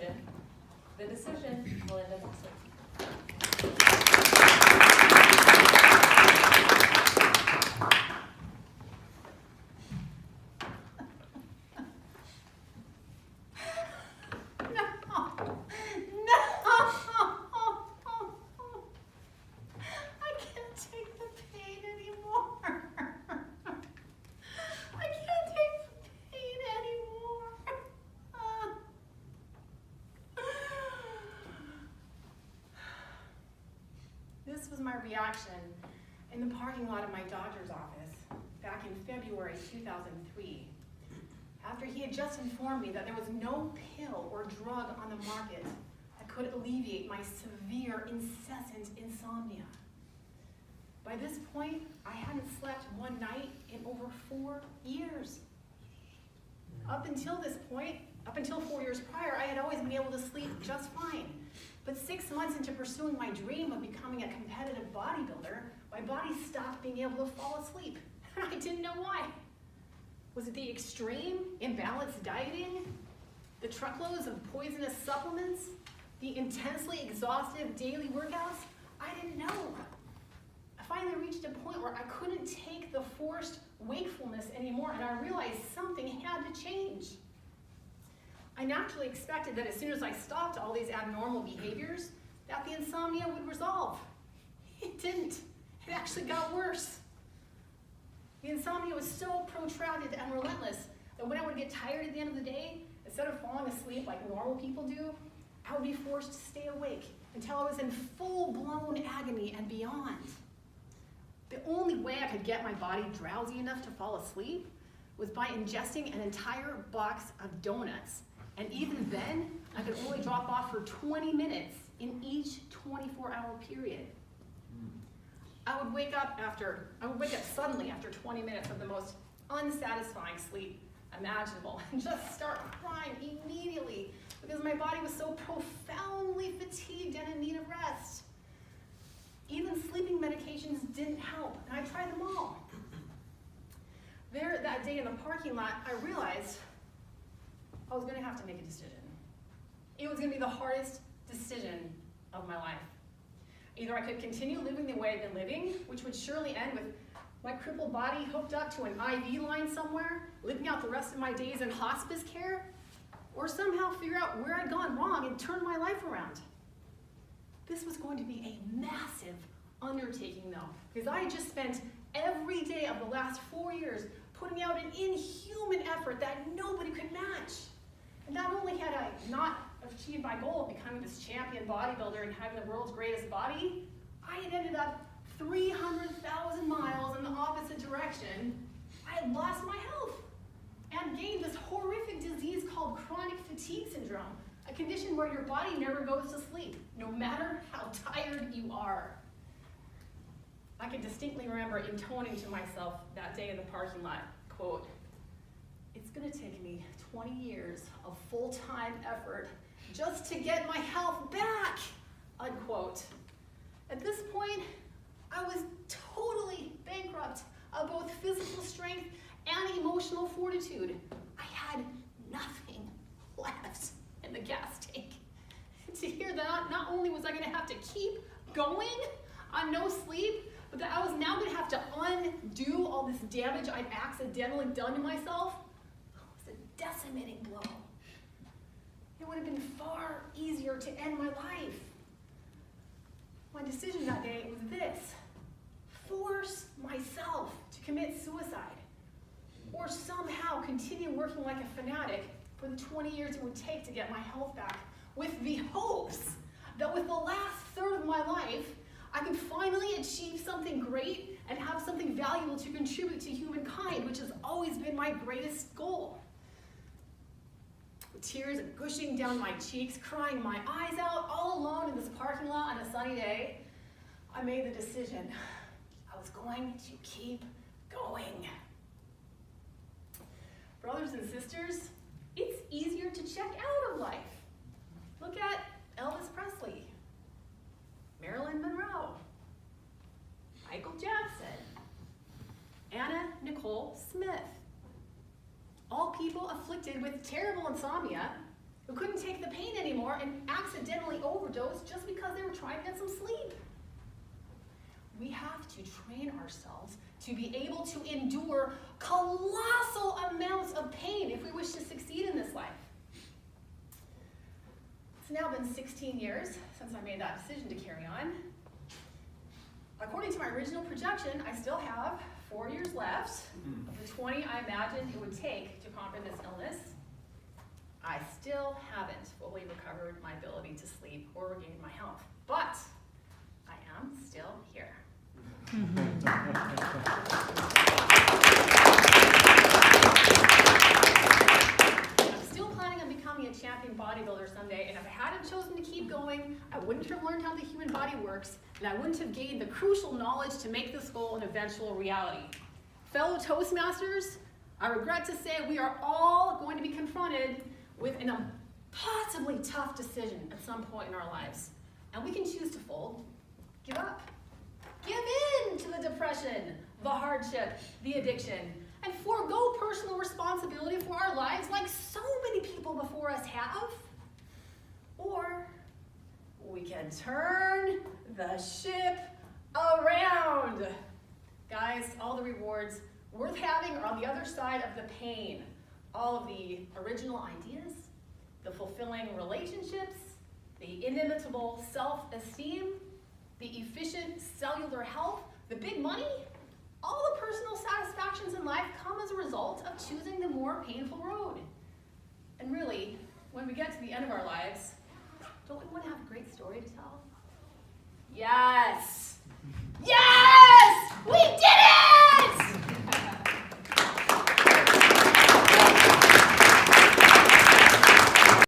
decision. The decision will end up success. This was my reaction in the parking lot of my doctor's office back in February 2003, after he had just informed me that there was no pill or drug on the market that could alleviate my severe, incessant insomnia. By this point, I hadn't slept one night in over 4 years. Up until this point, up until 4 years prior, I had always been able to sleep just fine. But 6 months into pursuing my dream of becoming a competitive bodybuilder, my body stopped being able to fall asleep. And I didn't know why. Was it the extreme, imbalanced dieting? The truckloads of poisonous supplements? The intensely exhaustive daily workouts? I didn't know. I finally reached a point where I couldn't take the forced wakefulness anymore, and I realized something had to change. I naturally expected that as soon as I stopped all these abnormal behaviors, that the insomnia would resolve. It didn't. It actually got worse. The insomnia was so protracted and relentless that when I would get tired at the end of the day, instead of falling asleep like normal people do, I would be forced to stay awake until I was in full-blown agony and beyond. The only way I could get my body drowsy enough to fall asleep was by ingesting an entire box of donuts. And even then, I could only drop off for 20 minutes in each 24-hour period. I would wake up suddenly after 20 minutes of the most unsatisfying sleep imaginable and just start crying immediately because my body was so profoundly fatigued and in need of rest. Even sleeping medications didn't help, and I tried them all. There, that day in the parking lot, I realized I was going to have to make a decision. It was going to be the hardest decision of my life. Either I could continue living the way I'd been living, which would surely end with my crippled body hooked up to an IV line somewhere, living out the rest of my days in hospice care, or somehow figure out where I'd gone wrong and turn my life around. This was going to be a massive undertaking, though, because I had just spent every day of the last 4 years putting out an inhuman effort that nobody could match. And not only had I not achieved my goal of becoming this champion bodybuilder and having the world's greatest body, I had ended up 300,000 miles in the opposite direction. I had lost my health and gained this horrific disease called chronic fatigue syndrome, a condition where your body never goes to sleep, no matter how tired you are. I can distinctly remember intoning to myself that day in the parking lot, quote, "It's gonna take me 20 years of full-time effort just to get my health back," unquote. At this point, I was totally bankrupt of both physical strength and emotional fortitude. I had nothing left in the gas tank. To hear that, not only was I gonna have to keep going on no sleep, but that I was now gonna have to undo all this damage I'd accidentally done to myself, was a decimating blow. It would have been far easier to end my life. My decision that day was this: force myself to commit suicide, or somehow continue working like a fanatic for the 20 years it would take to get my health back, with the hopes that with the last third of my life, I could finally achieve something great and have something valuable to contribute to humankind, which has always been my greatest goal. With tears gushing down my cheeks, crying my eyes out, all alone in this parking lot on a sunny day, I made the decision. I was going to keep going. Brothers and sisters, it's easier to check out of life. Look at Elvis Presley, Marilyn Monroe, Michael Jackson, Anna Nicole Smith. All people afflicted with terrible insomnia who who couldn't take the pain anymore and accidentally overdosed just because they were trying to get some sleep. We have to train ourselves to be able to endure colossal amounts of pain if we wish to succeed in this life. It's now been 16 years since I made that decision to carry on. According to my original projection, I still have 4 years left of the 20 I imagined it would take to conquer this illness. I still haven't fully recovered my ability to sleep or regain my health, but I am still here. I'm still planning on becoming a champion bodybuilder someday, and if I hadn't chosen to keep going, I wouldn't have learned how the human body works, and I wouldn't have gained the crucial knowledge to make this goal an eventual reality. Fellow Toastmasters, I regret to say we are all going to be confronted with an impossibly tough decision at some point in our lives. And we can choose to fold, give up, give in to the depression, the hardship, the addiction, and forego personal responsibility for our lives like so many people before us have. Or we can turn the ship around. Guys, all the rewards worth having are on the other side of the pain. All of the original ideas, the fulfilling relationships, the inimitable self-esteem, the efficient cellular health, the big money, all the personal satisfactions in life come as a result of choosing the more painful road. And really, when we get to the end of our lives, don't we want to have a great story to tell? Yes!